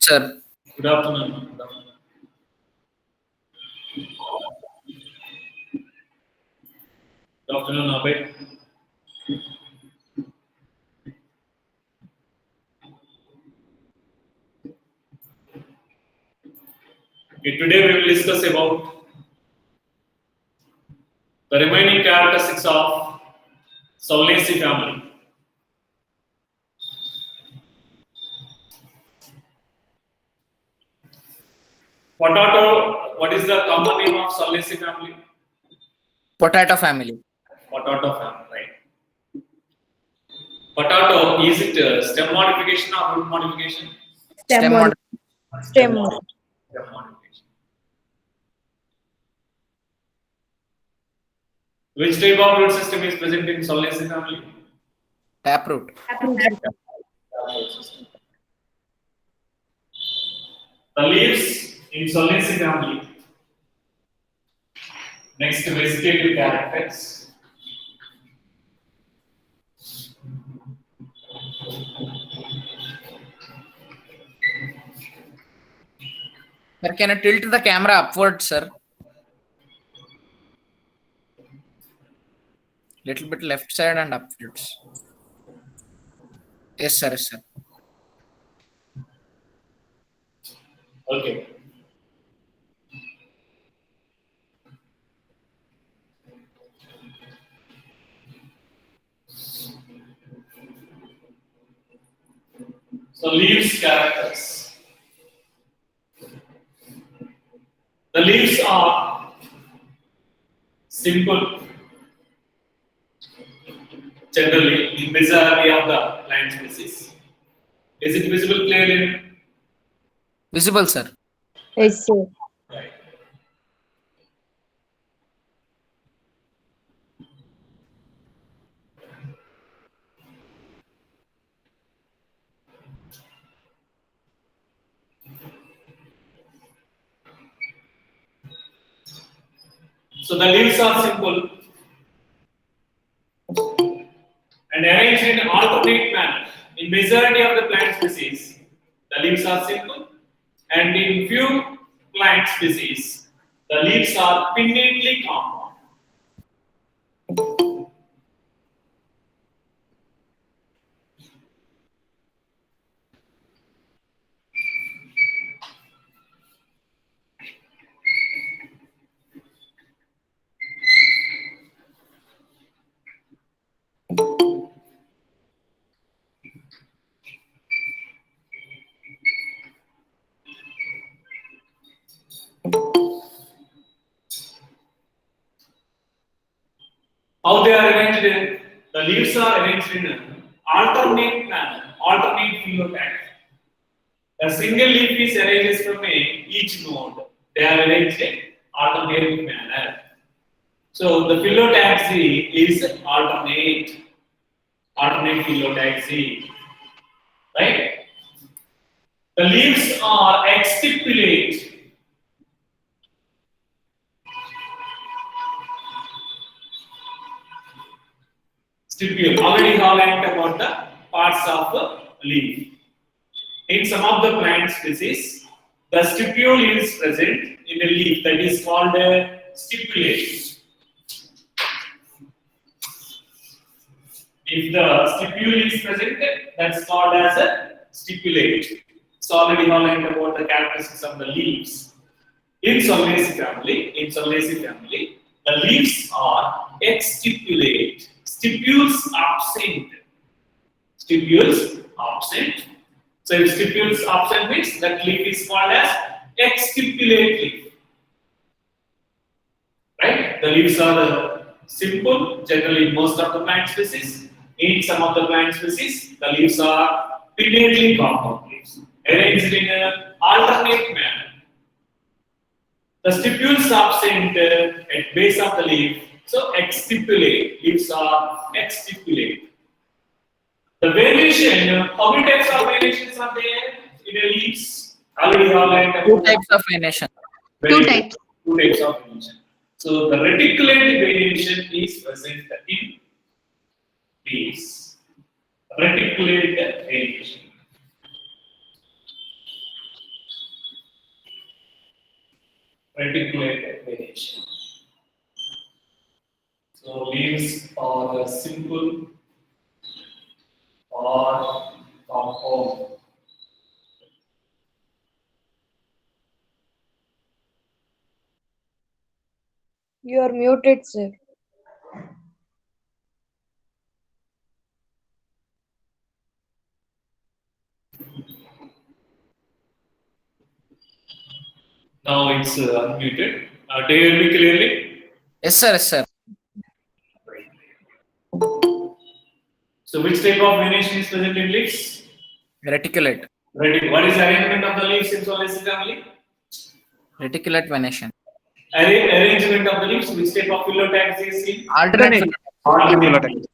Sir. Good afternoon. Good afternoon. Good afternoon, Abhay. Okay, today we will discuss about the remaining characteristics of Solanaceae family. Potato, what is the common name of Solanaceae family? Potato family. Potato family, right. Potato, is it stem modification or root modification? Stem mod- Stem. Stem modification. Which type of root system is present in Solanaceae family? Taproot. The leaves in Solanaceae family. Next, vegetative characters. Sir, can you tilt the camera upward, sir? Little bit left side and upwards. Yes, sir. Yes, sir. Okay. So leaves characters. The leaves are simple. Generally, in majority of the plant species. Is it visible clearly? Visible, sir. Yes, sir. Right. So the leaves are simple and arranged in alternate manner. In majority of the plant species, the leaves are simple, and in few plant species, the leaves are pinnately compound. How they are arranged? The leaves are arranged in an alternate manner, alternate phenotype. A single leaf is arranged from each node. They are arranged in alternate manner. So the phyllotaxy is alternate phyllotaxy, right? The leaves are exstipulate. Stipule. Already have learned about the parts of the leaf. In some of the plant species, the stipule is present in the leaf, that is called a stipulate. If the stipule is present, that's called as a stipulate. So already have learned about the characteristics of the leaves. In Solanaceae family, the leaves are exstipulate. Stipules absent. Stipules absent. So if stipules absent means that leaf is called as exstipulate leaf. Right? The leaves are simple, generally in most of the plant species. In some of the plant species, the leaves are pinnately compound leaves, arranged in an alternate manner. The stipules absent at base of the leaf, so exstipulate. Leaves are exstipulate. The variation, how many types of variations are there in the leaves? Already have learned about Two types of venation. Two types. Two types of variation. So the reticulate variation is present in leaves. Reticulate variation. reticulate variation. So leaves are simple or compound. You are muted, sir. Now it's unmuted. Do you hear me clearly? Yes, sir. Yes, sir. So which type of venation is present in leaves? Reticulate. What is the arrangement of the leaves in Solanaceae family? Reticulate venation. Arrangement of the leaves. Which type of phyllotax is seen? Alternate. Alternate.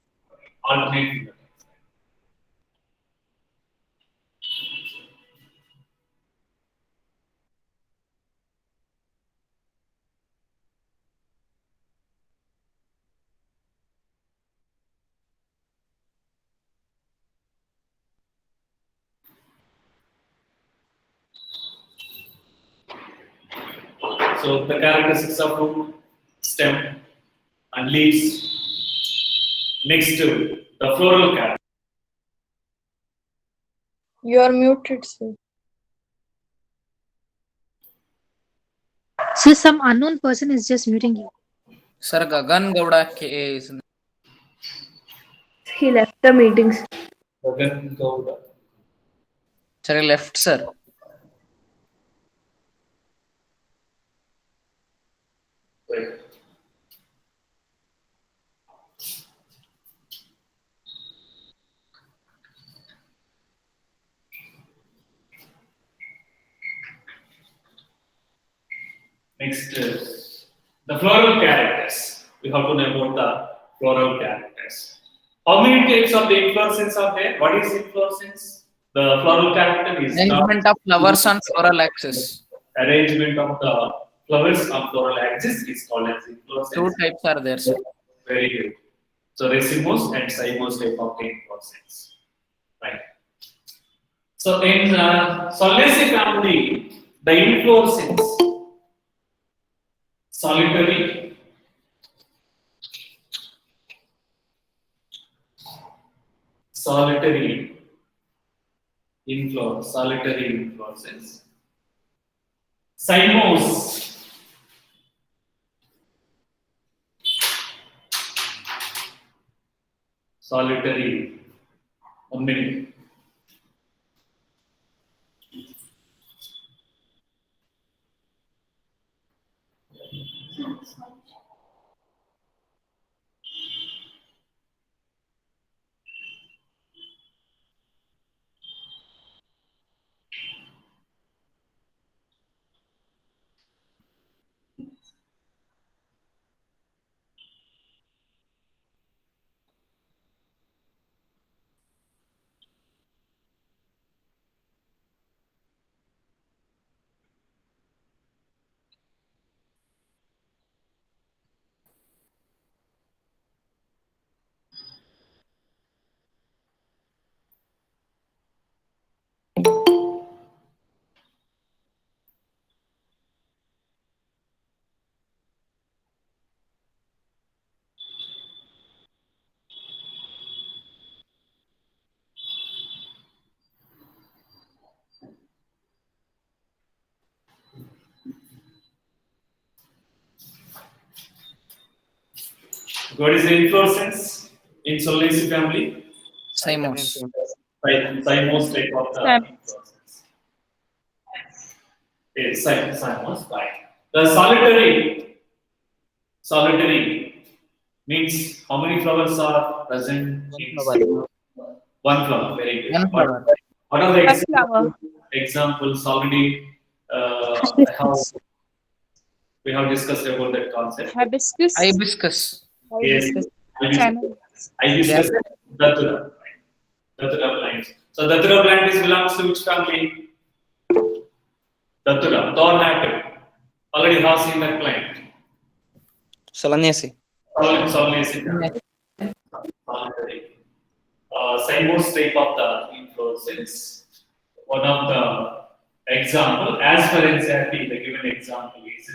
Alternate. So the characteristics of root, stem, and leaves. Next to the floral character. You are muted, sir. So some unknown person is just muting you. Sir, Gagan Gowda is. He left the meetings. Gagan Gowda. Sir, left, sir. Right. Next, the floral characters. We have to know about the floral characters. How many types of the inflorescence are there? What is inflorescence? The floral character is Arrangement of flowers on floral axis. arrangement of the flowers on floral axis is called as Two inflorescence. types are there, sir. Very good. So racemose and cymose type of the inflorescence. Right. So in Solanaceae family, the inflorescence solitary, solitary inflorescence. Cymose, solitary. 1 minute. What is the inflorescence in Solanaceae family? Cymose. Cymose type of the inflorescence. Yes, cymose, right. The solitary means how many flowers are present? One flower. Very good. One flower. What are the One flower. examples already? We have discussed about that concept. Hibiscus. Hibiscus. Yes. Hibiscus. Datura. Datura plant. So Datura plant belongs to which family? Datura. Thorn apple. Already have seen that plant. Solanaceae. Solanaceae. Cymose type of the inflorescence. One of the example, as per NCERT, the given example is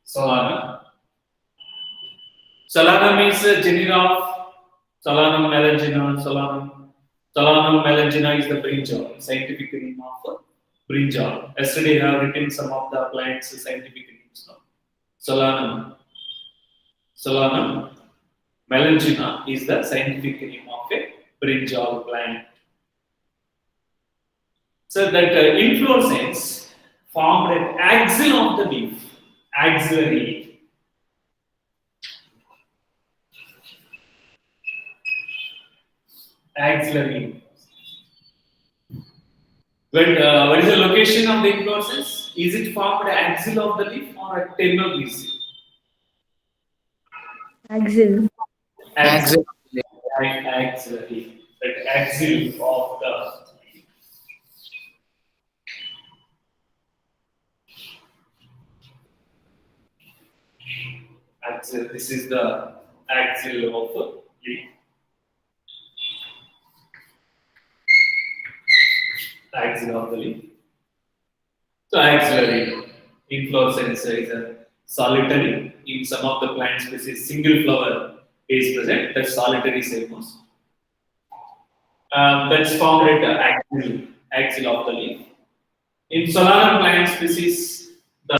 Solanum. Solanum is a genera of Solanum melangina. Solanum melangina is the brinjal, scientific name of brinjal. Yesterday I have written some of the plants' scientific names. No? Solanum melangina is the scientific name of a brinjal plant. So that inflorescence formed an axil of the leaf, axillary. Axillary. What is the location of the inflorescence? Is it formed axil of the leaf or a terminal leaf? Axil. Axil. Axillary. That axil of the leaf. Axil. This is the axil of the leaf. Axil of the leaf. So axillary inflorescence is a solitary. In some of the plant species, single flower is present. That's solitary cymos. That's formed at the axil of the leaf. In Solanum plant species, the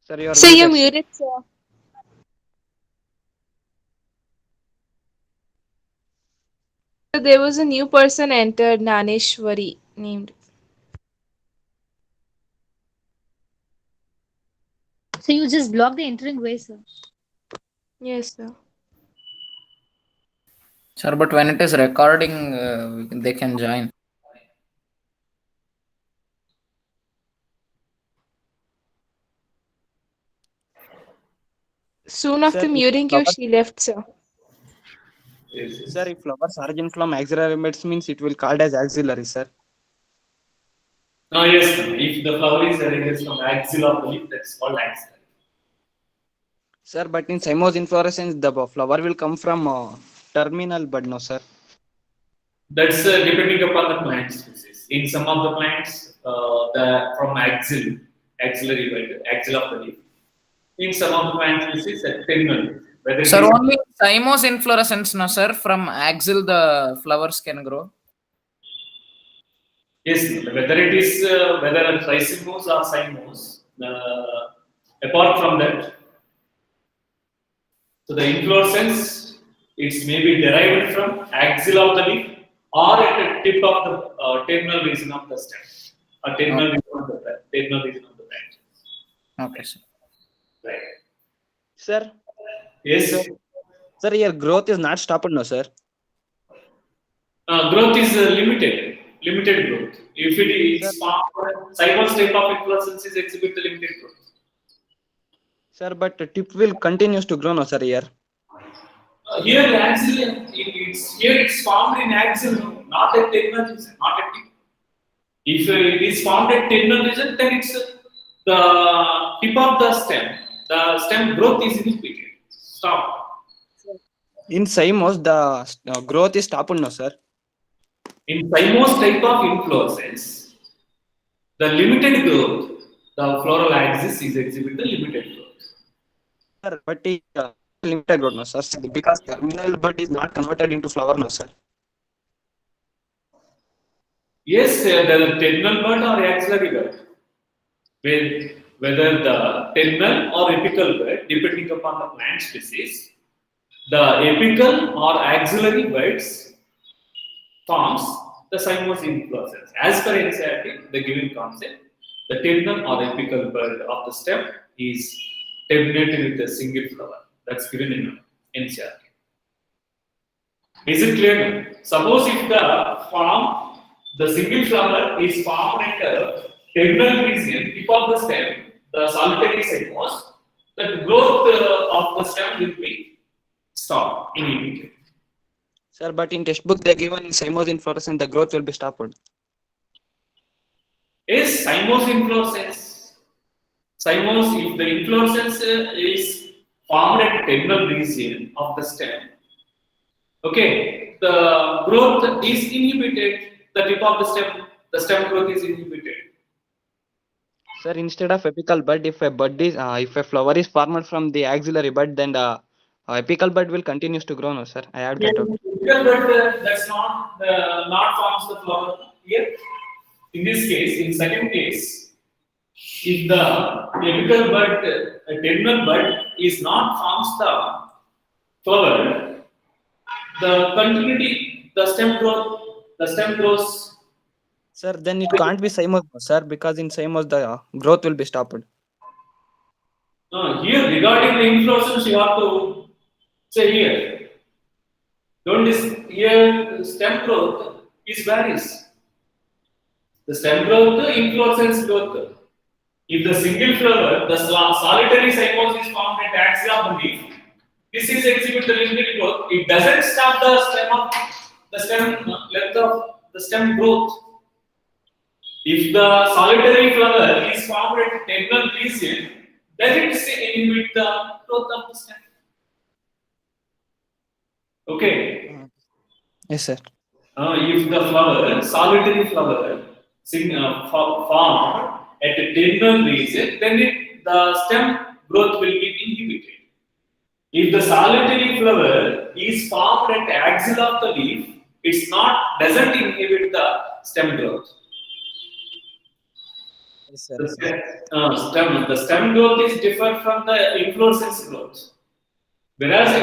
Sir, you are So you're muted. muted, sir. So there was a new person entered, Naneshwari named. So you just block the entering way, sir. Yes, sir. Sir, but when it is recording, they can join. Soon after Sir, muting you, she left, sir. Sir, if flowers origin from axillary buds means it will called as axillary, sir. no, yes, no. If the flower is arranged from axil of the leaf, that's called axillary. Sir, but in cymose inflorescence, the flower will come from terminal bud, no, sir. That's depending upon the plant species. In some of the plants, from axillary bud, axil of the leaf. In some of the plant species, terminal. Whether it Sir, is- only cymose inflorescence, no, sir. From axil, the flowers can grow. Yes, whether it is whether a trichomose or cymose, apart from that, so the inflorescence it's maybe derived from axil of the leaf or at the tip of the terminal region of the stem, or terminal region of the plant, terminal region of the plant. Okay, sir. Right. Sir, Yes. sir, your growth is not stopped, no, sir. Growth is limited growth. If it is cymose type of inflorescences exhibit the limited growth. Sir, but the tip will continues to grow, no, sir, here. Here axil, it's formed in axil, not at terminal region, not at tip. If it is formed at terminal region, then it's the tip of the stem. The stem growth is inhibited. Stop. In cymose, the growth is stopped, no, sir. In cymose type of inflorescence, the limited growth, the floral axis is exhibit the limited growth. Sir, but it limited growth, no, sir, because terminal bud is not converted into flower, no, sir. Yes, the terminal bud or axillary bud. Whether the terminal or apical bud, depending upon the plant species, the apical or axillary buds forms the cymose inflorescence. As per NCERT, the given concept, the terminal or apical bud of the stem is terminated with a single flower. That's given in NCERT. Is it clear now? Suppose if the single flower is formed at the terminal region, tip of the stem, the solitary cymose, the growth of the stem will be stopped, inhibited. Sir, but in textbook they given cymose inflorescence, the growth will be stopped. Is cymose inflorescence? Cymose, if the inflorescence is formed at terminal region of the stem, okay, the growth is inhibited. The tip of the stem growth is inhibited. Sir, instead of apical bud, if a flower is formed from the axillary bud, then the apical bud will continues to grow. No, sir. I have that out. Because but that's not forms the flower here. In this case, in second case, if the apical bud, terminal bud is not forms the flower, the continuity, the stem grows. Sir, then it can't be cymose, sir, because in cymose the growth will be stopped. Here regarding the inflorescence, you have to say here. Don't here stem growth is varies. The stem growth, inflorescence growth. If the single flower, the solitary cymose is formed at axis of the leaf, this is exhibit the limited growth. It doesn't stop the stem length of the stem growth. If the solitary flower is formed at terminal region, then it inhibit the growth of the stem. Okay. Yes, sir. If the flower, solitary flower, formed at the terminal region, then the stem growth will be inhibited. If the solitary flower is formed at the axil of the leaf, doesn't inhibit the stem growth. Yes, sir. The stem growth is different from the inflorescence growth. Whereas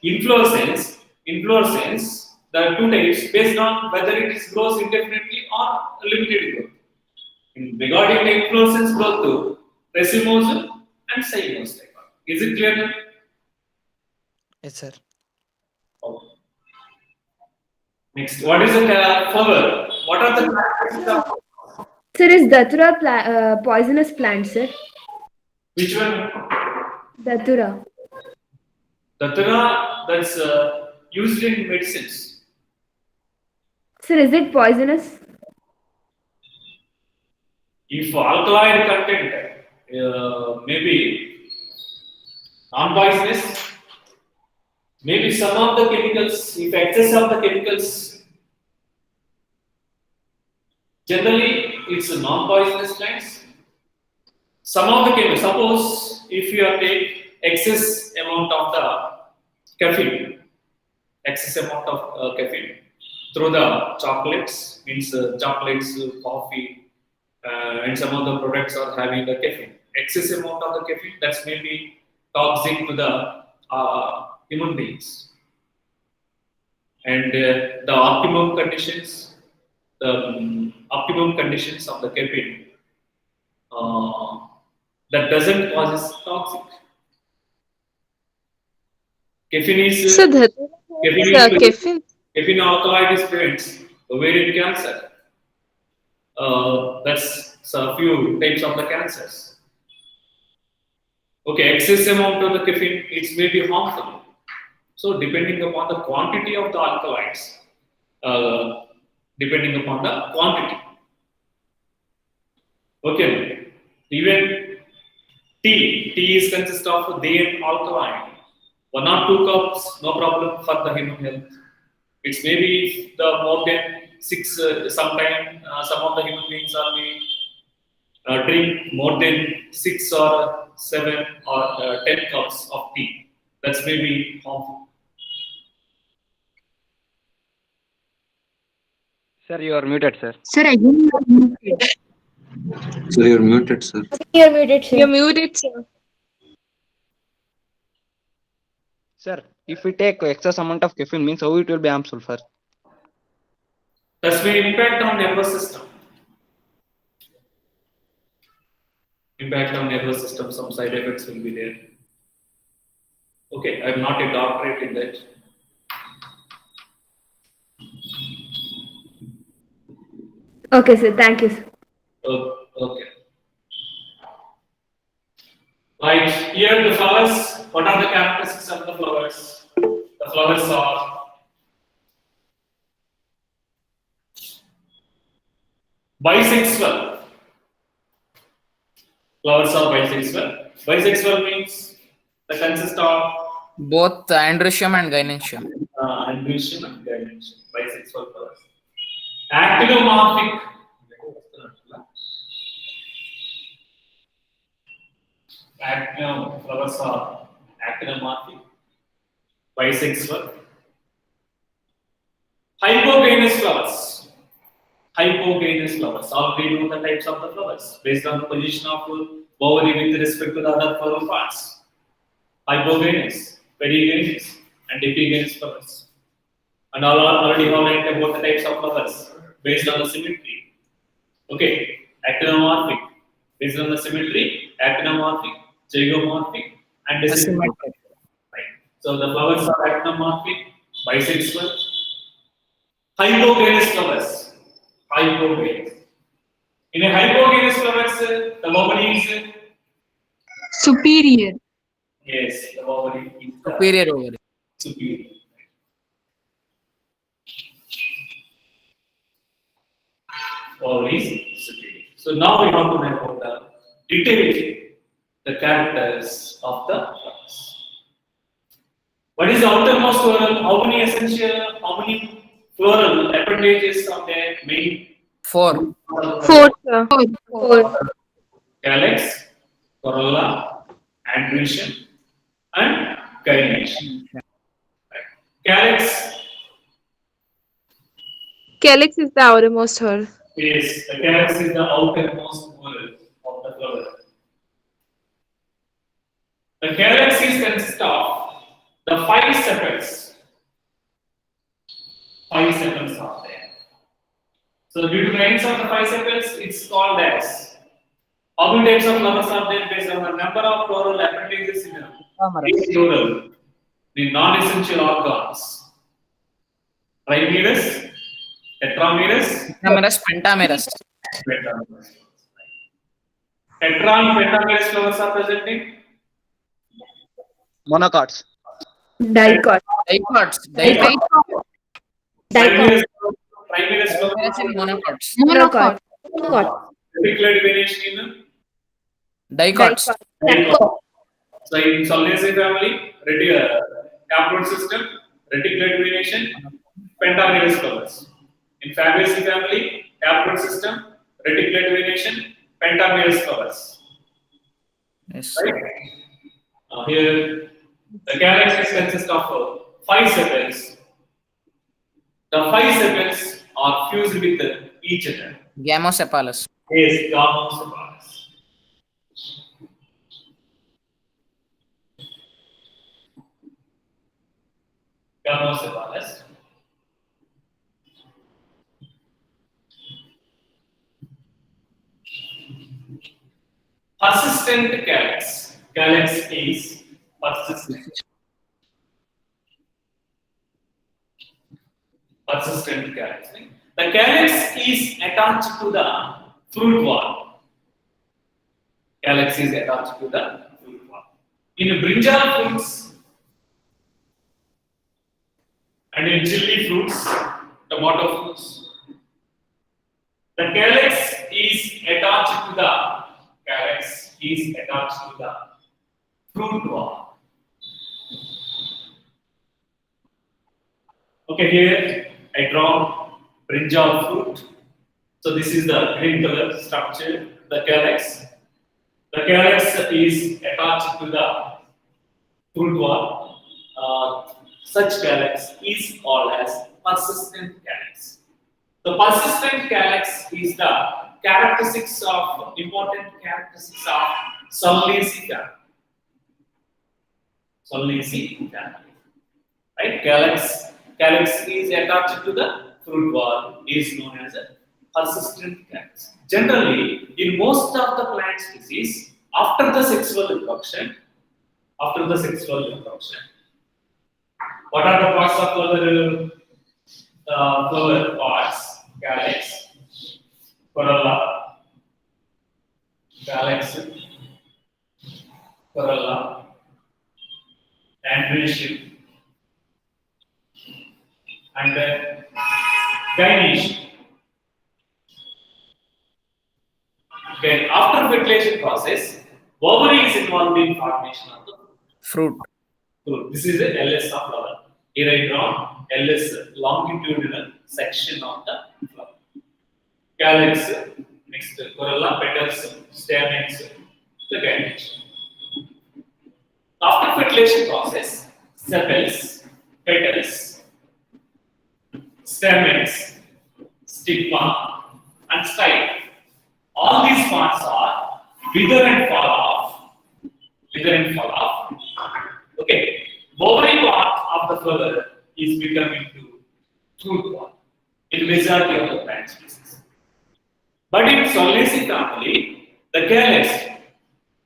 in inflorescence, there are two types based on whether it is grows indefinitely or limited growth. Regarding the inflorescence growth to racemose and cymose type. Is it clear now? Yes, sir. Okay. Next, what is the flower? What are the characteristics of Sir, is Datura poisonous plant, sir? which one? Datura. Datura, that's used in medicines. Sir, is it poisonous? If alkaloid content, maybe non-poisonous, maybe some of the chemicals, if excess of the chemicals, generally it's a non-poisonous plants. Some of the chemicals, suppose if you have take excess amount of the caffeine, through the chocolates, means chocolates, coffee, and some of the products are having the caffeine. Excess amount of the caffeine, that's maybe toxic to the human beings. And the optimum conditions of the caffeine that doesn't cause toxic. Caffeine is So caffeine. caffeine alkaloid prevents ovarian cancer. That's a few types of the cancers. Okay, excess amount of the caffeine, it may be harmful. So depending upon the quantity of the alkaloids, depending upon the quantity. Okay, even tea is consist of day and alkaline. 1 or 2 cups, no problem for the human health. It's maybe the more than 6, sometime some of the human beings are may drink more than 6 or 7 or 10 cups of tea. That's maybe harmful. Sir, you are muted, sir. Sir, I didn't know. So you're muted, sir. You're muted, sir. You're muted, sir. Sir, if we take excess amount of caffeine, means how it will be harmful, sir? That's may impact on nervous system. Some side effects will be there. Okay, I'm not a doctorate in that. Okay, sir. Thank you, sir. Okay. Right, here the flowers, what are the characteristics of the flowers? The flowers are bisexual. Flowers are bisexual. Bisexual means they consist of Both androecium and gynoecium. androecium and gynoecium. Bisexual flowers. Actinomorphic. Flowers are actinomorphic, bisexual. Hypogynous flowers. Hypogynous flowers. Already know the types of the flowers based on the position of ovary with respect to the other floral parts. Hypogynous, perigynous, and epigynous flowers. And all are already learned about the types of flowers based on the symmetry. Okay, actinomorphic based on the symmetry, actinomorphic, zygomorphic, and asymmetric. Right. So the flowers are actinomorphic, bisexual, hypogynous flowers. Hypogynous. In a hypogynous flowers, the ovary is Superior. yes, the ovary is the Superior over. superior. Ovary is superior. So now we have to know about the detail, the characters of the flowers. What is the outermost floral? How many essential? How many floral appendages are there? Main 4. 4, sir. 4. calyx, corolla, androecium, and gynoecium. Calyx Calyx is the outermost whorl. is the calyx is the outermost whorl of the flower. The calyx is consists of the 5 sepals. 5 sepals are there. So due to the ends of the 5 sepals, it's called as how many types of flowers are there based on the number of floral appendages in a floral, the non-essential organs. Trimerous, tetramerous, Pentamerous, pentamerous. pentamerous. Tetra and pentamerous flowers are present in Monocots. Dicot. Dicots. Dicot. trimerous, trimerous flowers Dicots in monocots. Monocot. Monocot. reticulate variation in Dicots. dicot. So in Solanaceae family, taproot system, reticulate variation, pentamerous flowers. In Fabaceae family, taproot system, reticulate variation, pentamerous flowers. Yes. Right? Here, the calyx consists of 5 sepals. The 5 sepals are fused with each other. Gamosepalous. Yes, gamosepalous. Gamosepalous. Persistent calyx. Calyx is persistent. Persistent calyx. The calyx is attached to the fruit wall. Calyx is attached to the fruit wall. In brinjal fruits and in chili fruits, tomato fruits, the calyx is attached to the fruit wall. Okay, here I draw brinjal fruit. So this is the green color structure, the calyx. The calyx is attached to the fruit wall. Such calyx is called as persistent calyx. The persistent calyx is the important characteristics of Solanaceae family. Solanaceae family. Right? Calyx is attached to the fruit wall, is known as a persistent calyx. Generally, in most of the plant species, after the sexual reproduction, what are the parts of flower parts? Calyx, corolla, calyx, corolla, androecium, and then gynoecium. Then, after fertilization process, ovary is involved in formation of the Fruit. fruit. This is the LS of flower. Here I draw LS longitudinal section of the flower. Calyx, next corolla, petals, stamens, the gynoecium. After fertilization process, sepals, petals, stamens, stigma, and style. All these parts are wither and fall off. Wither and fall off. Okay. Ovary part of the flower is becoming to fruit part in majority of the plant species. But in Solanaceae family, the calyx,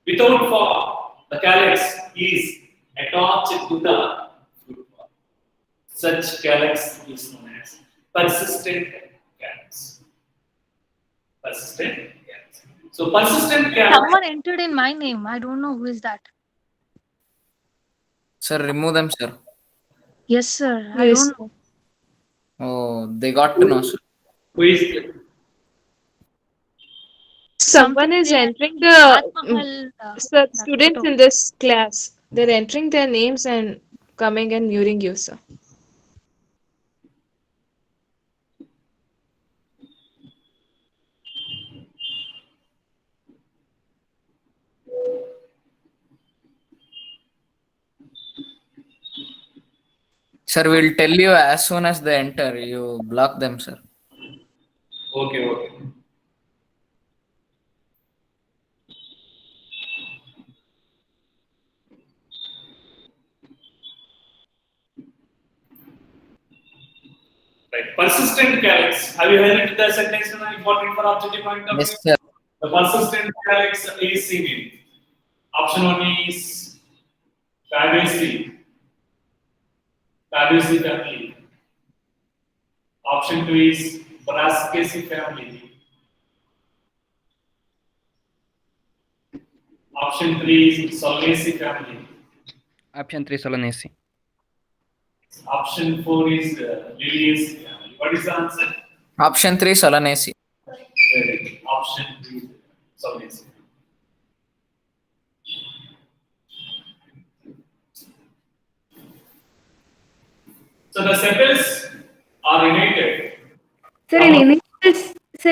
without fall, the calyx is attached to the fruit pod. Such calyx is known as persistent calyx. Persistent calyx. So persistent calyx. Someone entered in my name. I don't know who is that. Sir, remove them, sir. Yes, sir. I Yes. don't know. Oh, they got to know, sir. Who is Someone is entering the Rajmahal, students photo. in this class. They're entering their names and coming and muting you, sir. Sir, we'll tell you as soon as they enter. You block them, sir. okay, okay. Right. Persistent calyx. Have you heard the sentence important for objective point of view? Yes, sir. The persistent calyx is seen in option 1 is Fabaceae. Fabaceae family. Option 2 is Brassicaceae family. Option 3 is Solanaceae family. Option 3 Solanaceae. Option 4 is Liliaceae family. What is the answer? Option 3, Solanaceae. Very good. Option 3 Solanaceae. So the sepals are related. Sir,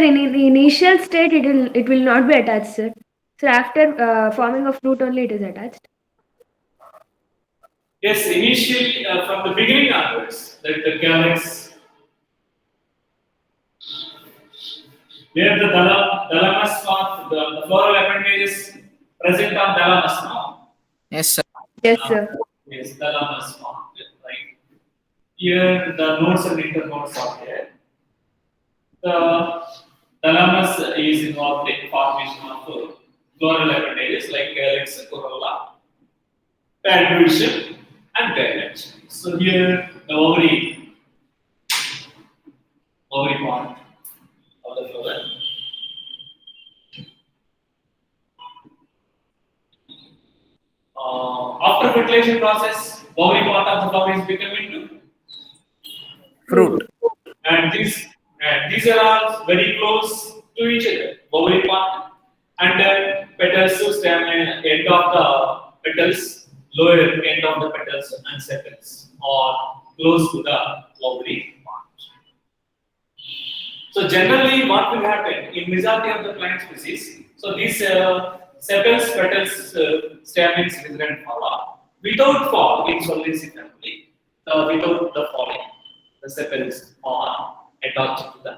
in initial state, it will not be attached, sir. So after forming of fruit only, it is attached. Yes, initially from the beginning onwards, that the calyx, where the thalamus part, the floral appendage is present on thalamus now. Yes, sir. Yes, sir. Yes, thalamus part, right? Here the nodes and internodes are there. The thalamus is involved in formation of floral appendages like calyx, corolla, pad division, and carriage. So here the ovary part of the flower. After fertilization process, ovary part of the flower is becoming to Fruit. and these are all very close to each other. Ovary part and then petals to stamen, end of the petals, lower end of the petals and sepals are close to the ovary part. So generally, what will happen in majority of the plant species? So these sepals, petals, stamens, wither and fall off. Without fall in Solanaceae family, without the falling, the sepals are attached to the.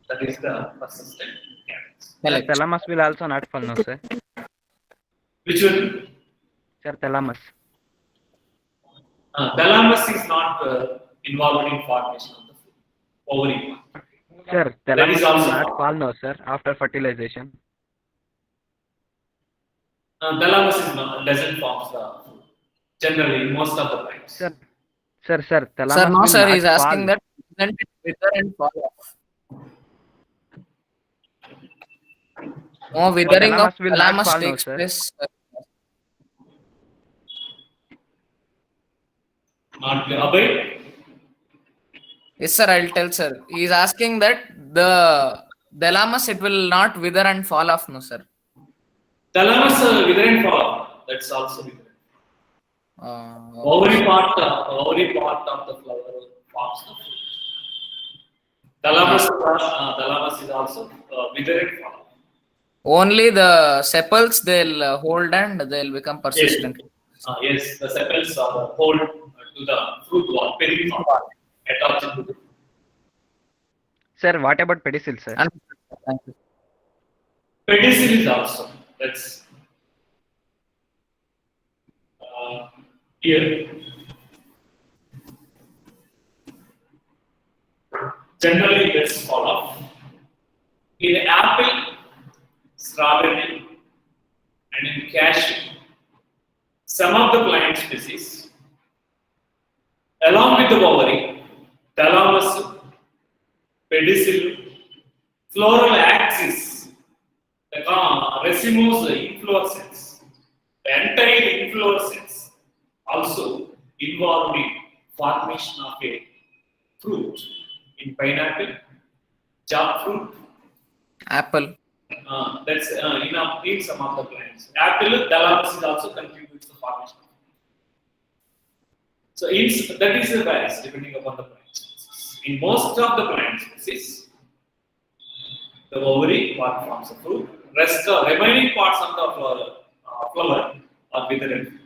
That is the persistent calyx. Calyx. Thalamus will also not fall, no, sir. Which one? Sir, thalamus. Thalamus is not involved in formation of the ovary part. Sir, That thalamus is will also not fall, no, sir, after fertilization. Thalamus is not, doesn't form the fruit. Generally, in most of the plants. Sir, thalamus Sir, no, will sir. not He's asking fall. that isn't it wither and fall off? No, withering of thalamus will not thalamus fall, no, takes sir. place. Not Abhay? Yes, sir. I'll tell, sir. He's asking that the thalamus, it will not wither and fall off, no, sir. Thalamus wither and fall. That's also wither. Ovary part of the flower forms the fruit. Thalamus is also wither and fall. Only the sepals they'll hold and they'll become persistent. Yes, the sepals are hold to the fruit wall, periform, attached to the. Sir, what about pedicel, sir? Thank you. Pedicel is also, that's here. Generally, let's follow. In apple, strawberry, and in cashew, some of the plant species, along with the ovary, thalamus, pedicel, floral axis, the racemose inflorescence, the entire inflorescence also involved in formation of a fruit in pineapple, jackfruit. Apple. That's in some of the plants. Apple, thalamus is also contributes to formation. So that is the varies depending upon the plant species. In most of the plant species, the ovary part forms the fruit. Rest the remaining parts of the flower are withered.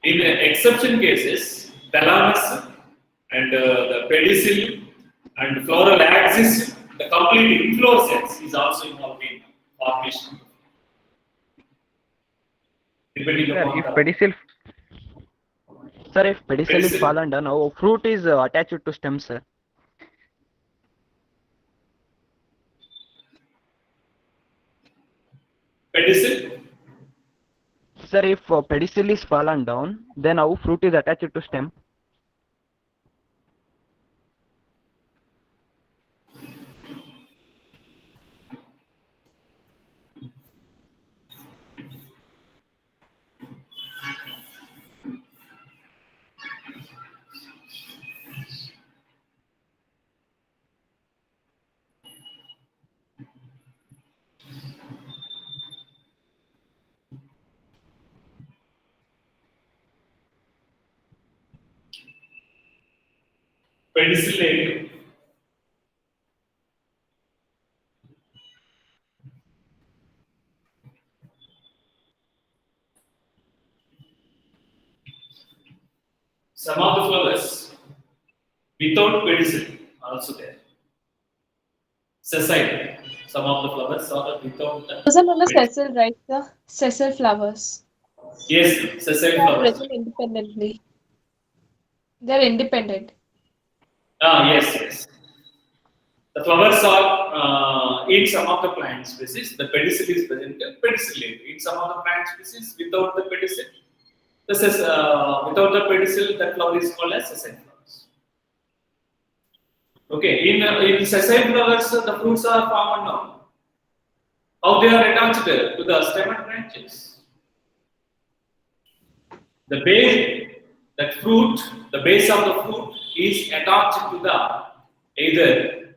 In exception cases, thalamus and the pedicel and floral axis, the complete inflorescence is also involved in formation. Depending Sir, upon if the pedicel, sir, if pedicel is Pedicel. fallen down, now fruit is attached to stem, sir. pedicel. Sir, if pedicel is fallen down, then how fruit is attached to stem? Pedicel area. Some of the flowers without pedicel are also there. Sessile. Some of the flowers are without the Those are known as pedicel. sessile, right, sir? Sessile flowers. Yes, sessile They are flowers. present independently. They're independent. Yes. The flowers are in some of the plant species. The pedicel is present in pedicel area. In some of the plant species, without the pedicel, without the pedicel, that flower is called as sessile flowers. Okay, in sessile flowers, the fruits are formed now. How they are attached to the stem and branches. The base, that fruit, the base of the fruit is attached to the either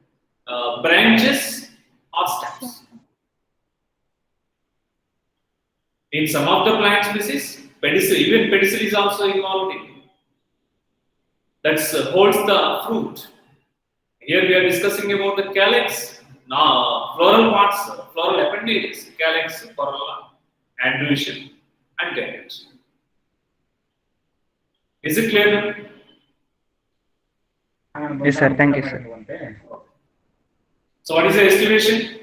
branches or stems. In some of the plant species, pedicel, even pedicel is also involved in. That holds the fruit. Here we are discussing about the calyx. Now, floral parts, floral appendages, calyx, corolla, androecium, and gamete. Is it clear now? Yes, sir. Thank you, sir. So, what is the estimation?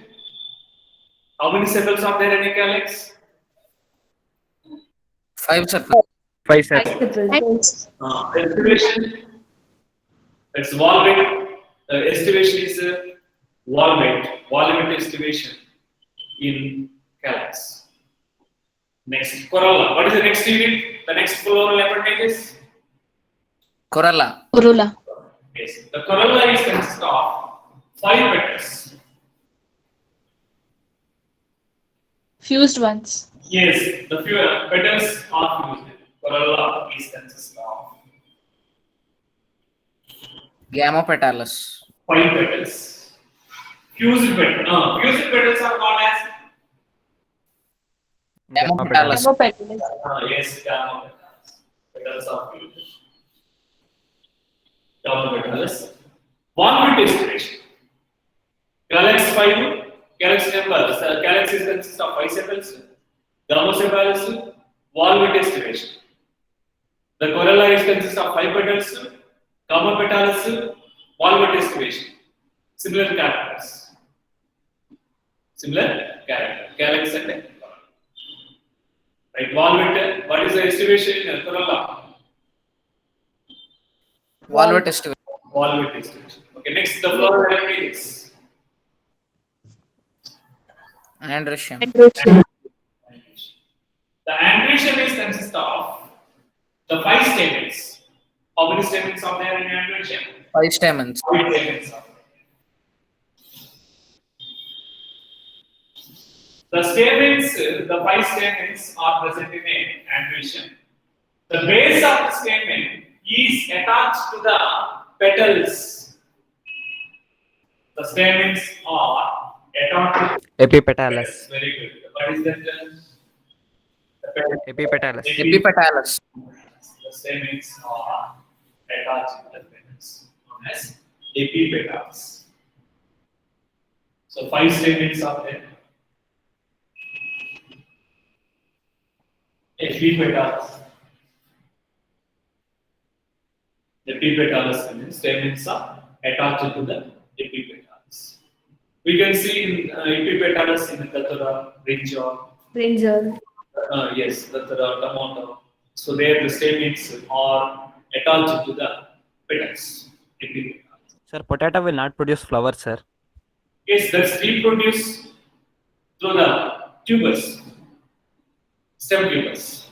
How many sepals are there in a calyx? 5 sir. 5, sir. Sepals. Estimation. That's wall weight. The estimation is wall weight estimation in calyx. Next, corolla. What is the next unit? The next floral appendages? Corolla. Corolla. Yes. The corolla is consist of 5 petals. Fused ones. Yes, the few petals are fused. Corolla is consist of Gamopetalis. 5 petals. Fused petals. Fused petals are called as Gamopetalis. Gamopetalis. yes, gamma petals. Petals are fused. Gamma petals. One bit estimation. Calyx 5. Calyx number. Calyx is consist of 5 sepals. Gamma sepals. valvate estivation. The corolla is consists of 5 petals, comma petals, valvate estivation. Similar characters. Similar character. Calyx and corolla. Right, valvate. What is the estivation in corolla? Valvate estivation. Valvate estivation. Okay, next the flower varieties. Andrecium. The andrecium is consist of the 5 stamens. How many stamens are there in andrecium? 5 stamens. 5 stamens are there. The stamens, the 5 stamens are present in andrecium. The base of the stamen is attached to the petals. The stamens are attached to Epipetalous. petals. Very good. What is that? The petal. Epipetalous. Epipetalous. The stamens are attached to the petals, known as epipetals. So 5 stamens are there. Epipetals. Epipetals stamens are attached to the epipetals. We can see in epipetals in Datura, brinjal. Brinjal. Yes, Datura, tomato. So there the stamens are attached to the petals. Epipetals. Sir, potato will not produce flower, sir. Yes, that's reproduced through the tubers, stem tubers.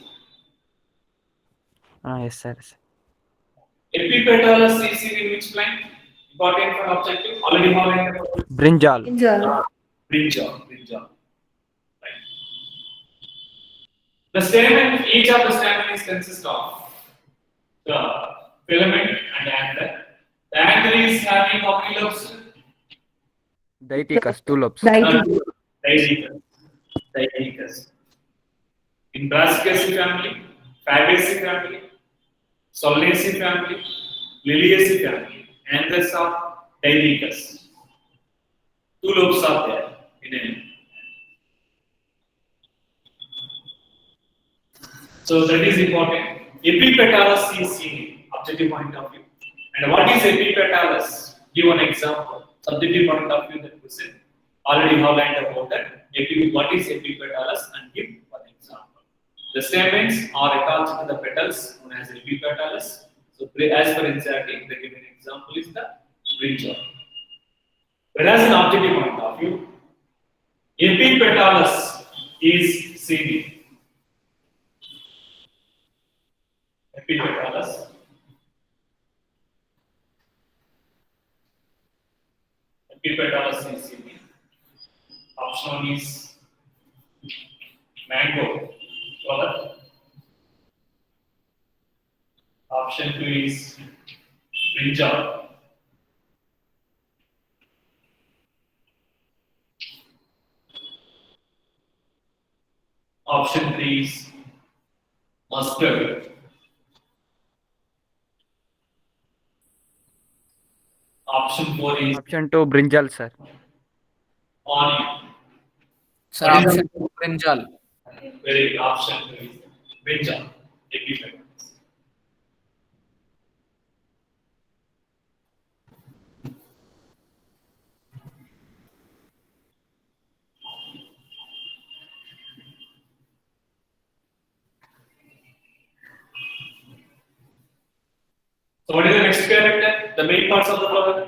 Yes, sir. Epipetalous is seen in which plant? Important for objective. Already have Brinjal. Brinjal. brinjal. Right. The stamen, each of the stamen is consist of the filament and anther. The anther is having how many lobes? Deiticus, 2 lobes. Deiticus. Deiticus. In Brassicaceae family, Fabaceae family, Solanaceae family, Liliaceae family, anthers are Deiticus. 2 lobes are there in a. So that is important. Epipetalous is seen objective point of view. And what is epipetalous? Give an example. Subjective point of view that question. Already have learned about that. What is epipetalous and give one example. The stamens are attached to the petals known as epipetalous. So as per NCERT, the given example is the brinjal. Whereas in objective point of view, epipetalous is seen. Epipetalous. Epipetalous is seen. Option 1 is mango flower. Option 2 is brinjal. Option 3 is mustard. Option 4 is Option 2, brinjal, sir. onion. Sir, What is option brinjal. Very good. Option 2 is brinjal. Epipetalous. So what is the next character? The main parts of the flower?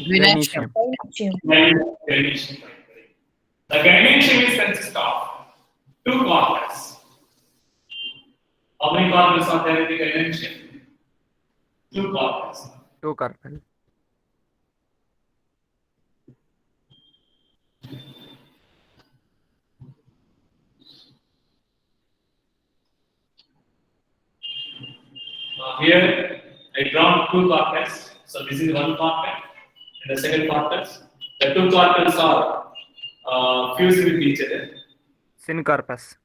Gynoecium. Gynoecium. The gynoecium is consist of 2 corners. How many corners are there in the gynoecium? 2 corners. 2 carpel. Here I drawn 2 carpels. So this is 1 carpel and the second carpels. The 2 carpels are fused with each other. Syncarpus.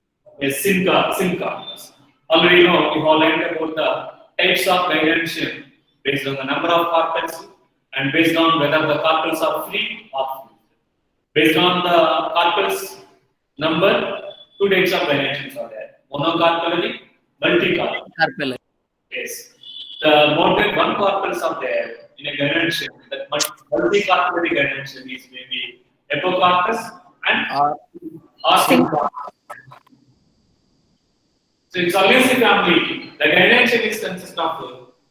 Yes, syncarpus. Already you know, we have learned about the types of gynoecium based on the number of carpels and based on whether the carpels are free or fused. Based on the carpels number, two types of gynoecians are there: monocarpellary, multicarpellary. Carpellary. Yes. The more than one carpels are there in a gynoecian. That multicarpellary gynoecian is maybe epicarpus and Or synccarpus. So in Solanaceae family, the gynoecian is consist of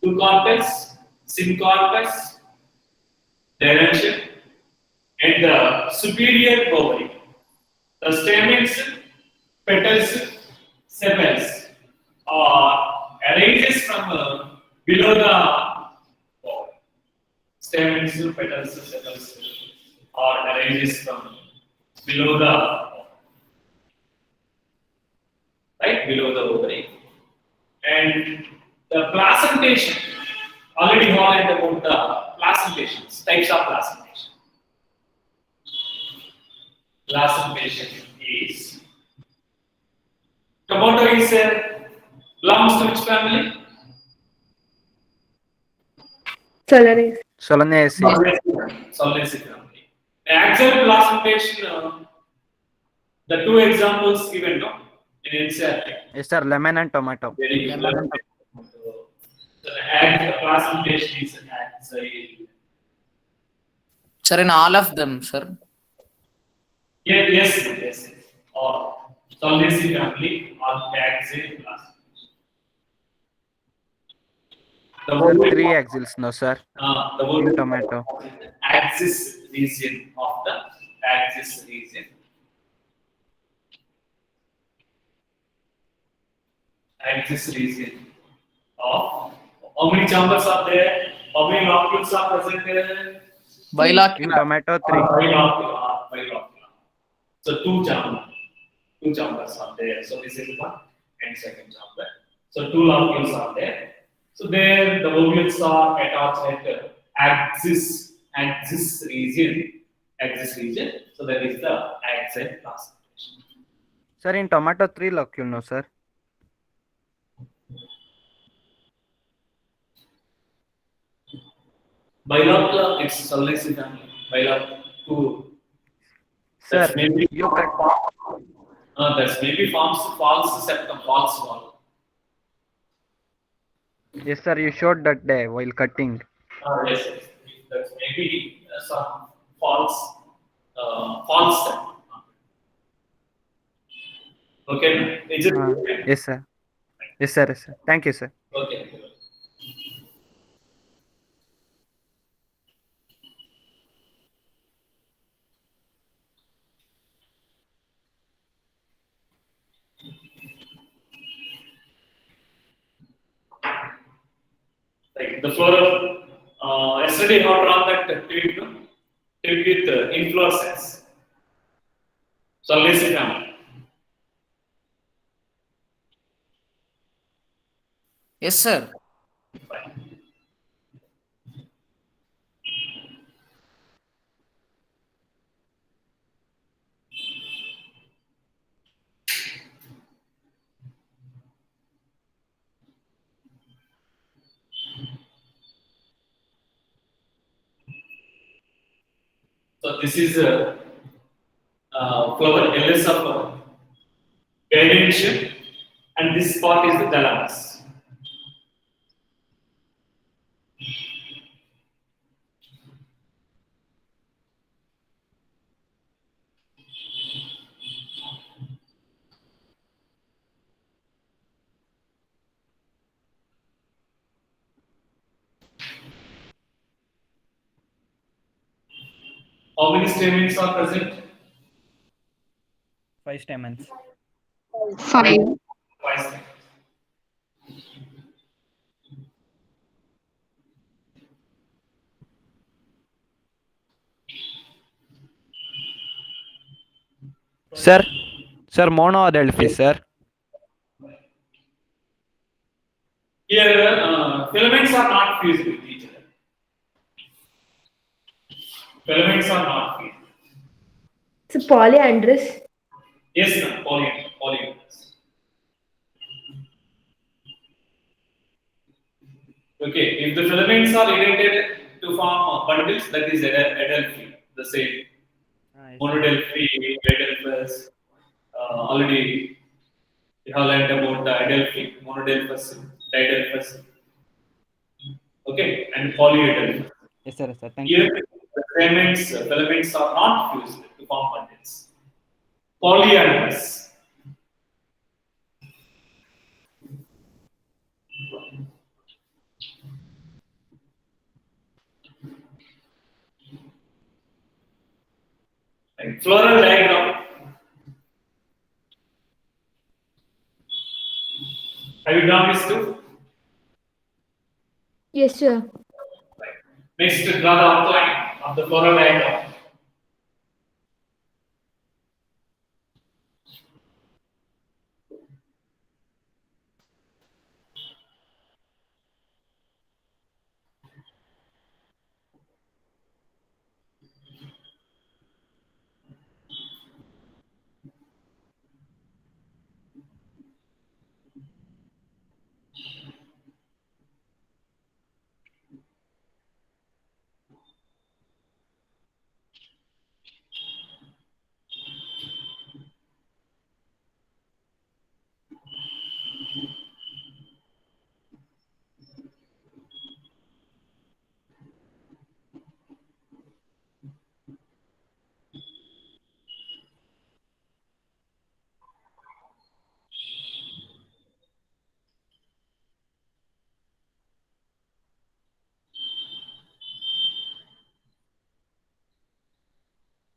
two carpels, synccarpus, gynoecian, and the superior ovary. The stamens, petals, sepals arises from below the ovary. Stamens, petals, sepals arises from below the ovary. Right below the ovary. And the placentation, already highlighted about the placentations, types of placentation. Placentation is tomato is belongs to which family? Solanaceae. Solanaceae. Solanaceae family. Axial placentation, the two examples given no in NCERT. Yes, sir. Lemon and tomato. Very good. So the placentation is axial. sir, in all of them, sir. Yes. Or Solanaceae family or axial placentation. The whole Three axils, no, sir. the whole In tomato. axis region of the axis region. Axis region of how many chambers are there? How many locules are present there? In Bilocular. tomato, three. Bilocular. So two chambers are there. So this is one and second chamber. So two locules are there. So there the ovules are attached at axis region. So that is the axial placentation. Sir, in tomato, three locule, no, sir. Bilocular, it's Solanaceae family. Bilocular, two. Sir, That's maybe you cut. that's maybe false septum, false wall. Yes, sir. You showed that day while cutting. Yes. That's maybe some false step. Okay. Is it? Yes, sir. Yes, sir. Yes, sir. Thank you, sir. Okay. Like the floral, yesterday I drawn that twig with inflorescence. Solanaceae family. Yes, sir. So this is a flower, Elisa flower, gynoecian, and this part is the thalamus. How many stamens are present? 5 stamens. 5. 5 stamens. Sir, mono adelphi, sir. Here, filaments are not fused with each other. Filaments are not fused. It's a polyandrous. Yes, ma'am, polyandrous. Okay, if the filaments are united to form bundles, that is adelphi, the same. Monodelphi, adelphus, already you have learned about the adelphic, monodelphous, didelphous, okay, and polyadelphous. Yes, sir. Yes, sir. Thank Here, you. the filaments are not fused to form bundles. Polyamorous. Like floral diagram. Have you drawn this too? Yes, sir. Next, draw the outline of the floral diagram.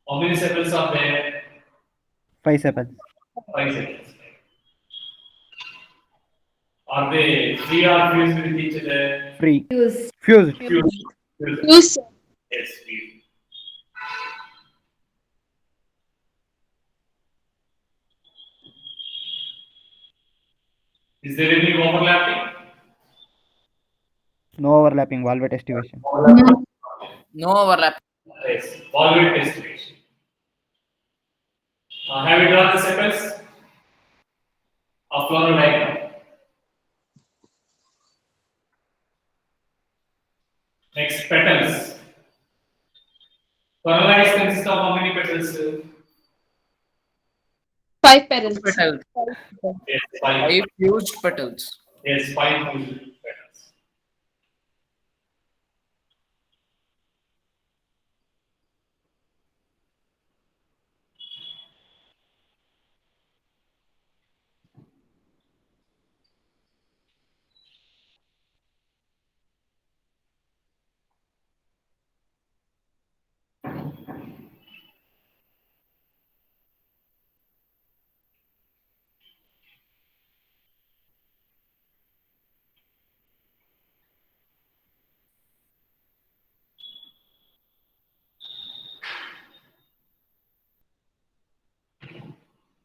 How many sepals are there? 5 sepals. 5 sepals. Are they free or fused with each other? Free. Fused. Fused. Fused. Fused, sir. Yes, fused. Is there any overlapping? No overlapping. Valvate estivation. No overlap. Yes, valvate estivation. Have you drawn the sepals of floral diagram? Next, petals. Corollas consist of how many petals? 5 petals. Petals. Yes, 5. 5 fused petals. Yes, 5 fused petals.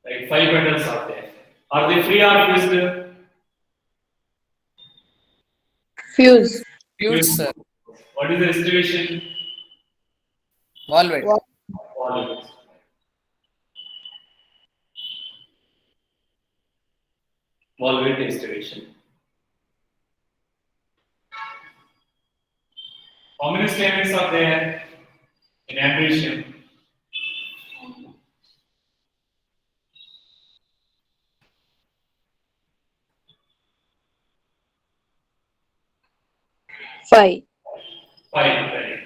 Like 5 petals are there. Are they free or fused? Fused. Fused, sir. What is the estivation? Valvate. Valvate. Valvate estivation. How many stamens are there in amblyopia? Five. 5, right?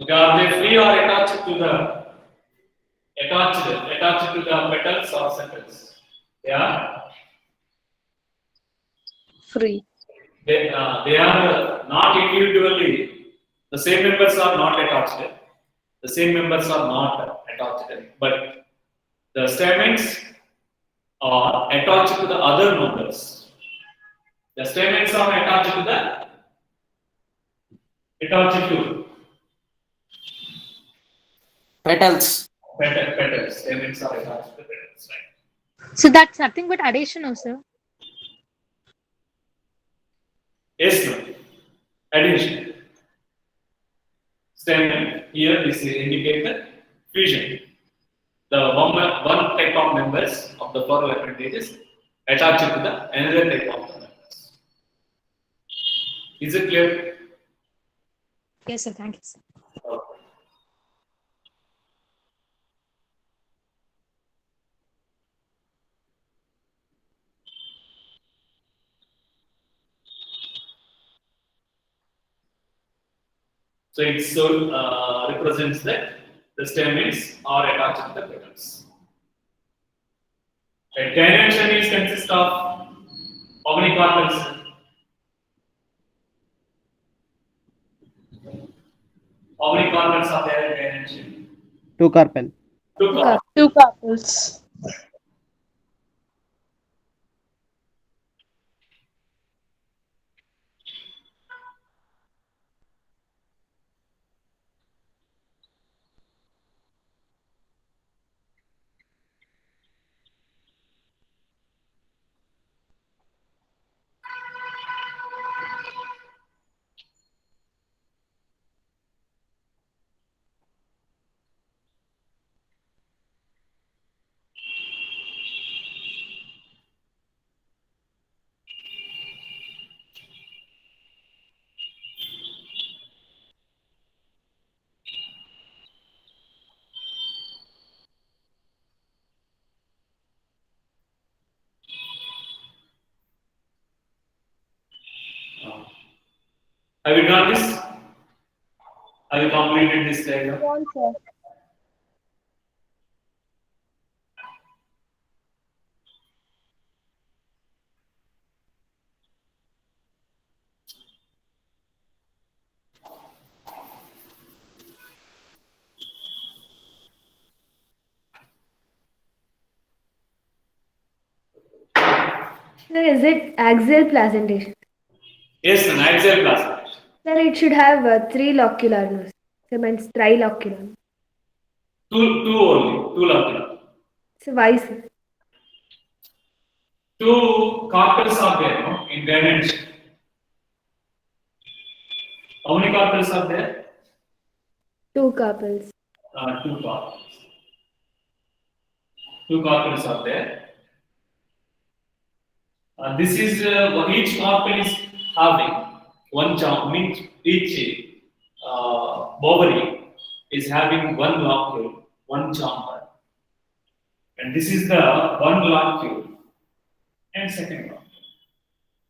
Okay, are they free or attached to the petals or sepals? Yeah, Free. they are not individually. The same members are not attached. The same members are not attached, but the stamens are attached to the other members. The stamens are attached to Petals. petals. Stamens are attached to petals, right? So that's nothing but addition, no, sir. Yes, no. Addition. Stem here is indicate the fusion. The one type of members of the floral appendages attached to the another type of the members. Is it clear? Yes, sir. Thank you, sir. Okay. So it so represents that the stamens are attached to the petals. A dimension is consist of how many carpels? How many carpels are there in dimension? 2 carpel. Two carpels. 2 carpels. Have you done this? Have you completed this diagram? One, sir. Sir, is it axial placentation? Yes, an axial placentation. Sir, it should have 3 locular nose. So means trilocular. Two only, two locular. So why, sir? Two carpels are there, no, in dimension. How many carpels are there? 2 carpels. Two carpels. Two carpels are there. This is each carpel is having one charm, means each bovary is having one locule, one chamber. And this is the one locule and second locule.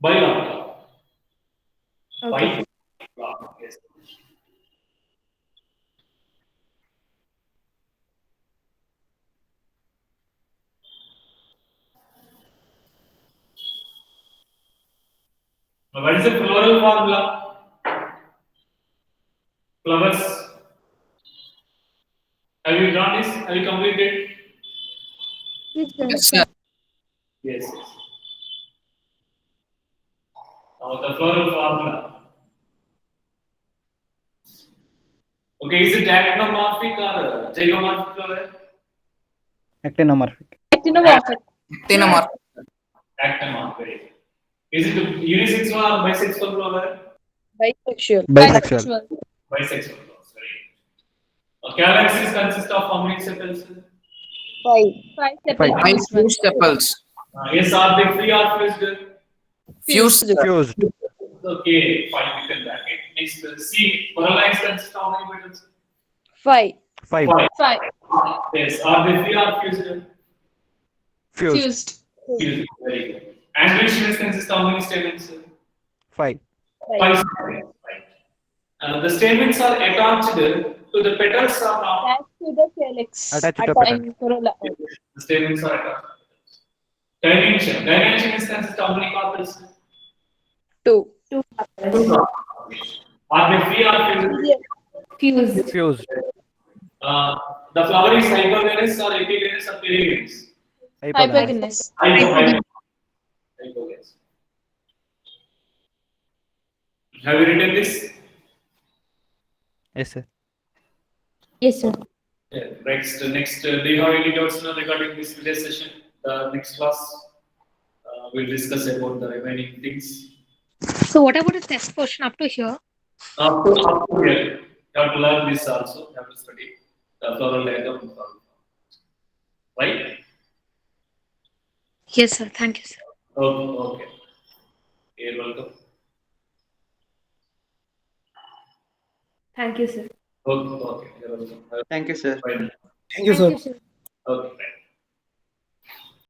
Bilocule. Okay. Bilocule, yes. Now, what is the floral formula? Flowers. Have you done this? Have you completed? Yes, sir. Yes. Now the floral formula. Okay, is it actinomorphic or zygomorphic flower? Actinomorphic. Actinomorphic. Actinomorphic. Actinomorphic. Is it unisexual or bisexual flower? Bisexual. Bisexual. Bisexual flower. Very. Calyxes consist of how many sepals? 5 Five. Five fused sepals. Yes, are they free or fused? Fused. Fused. Okay, fine, we can back it. Next, C. Corallines consist of how many petals? 5. 5. 5. Yes, are they free or fused? Fused. Fused. Very good. Androecious consist of how many stamens? 5. 5 stamens. Right. The stamens are attached to the petals or not? Attached to the calyx. Attached to the petal. Corolla. The stamens are attached. Dimension. Dimension is consist of how many carpels? 2. Two carpels. Are they free or fused? Fused. Fused. The flower is hypergamous or epigamous or perigamous? Hypergamous. Hypergamous. Have you written this? Yes, sir. Yes, sir. Yeah. Next, do you have any doubts now regarding this video session? The next class, we'll discuss about the remaining things. So what about the test portion up to here? Up to here, you have to learn this also. You have to study the floral diagram. And floral form. Right? Yes, sir. Thank you, sir. Okay. You're welcome. Thank you, sir. Okay. You're welcome. Thank you, sir. Fine. Thank you, sir. Okay, fine.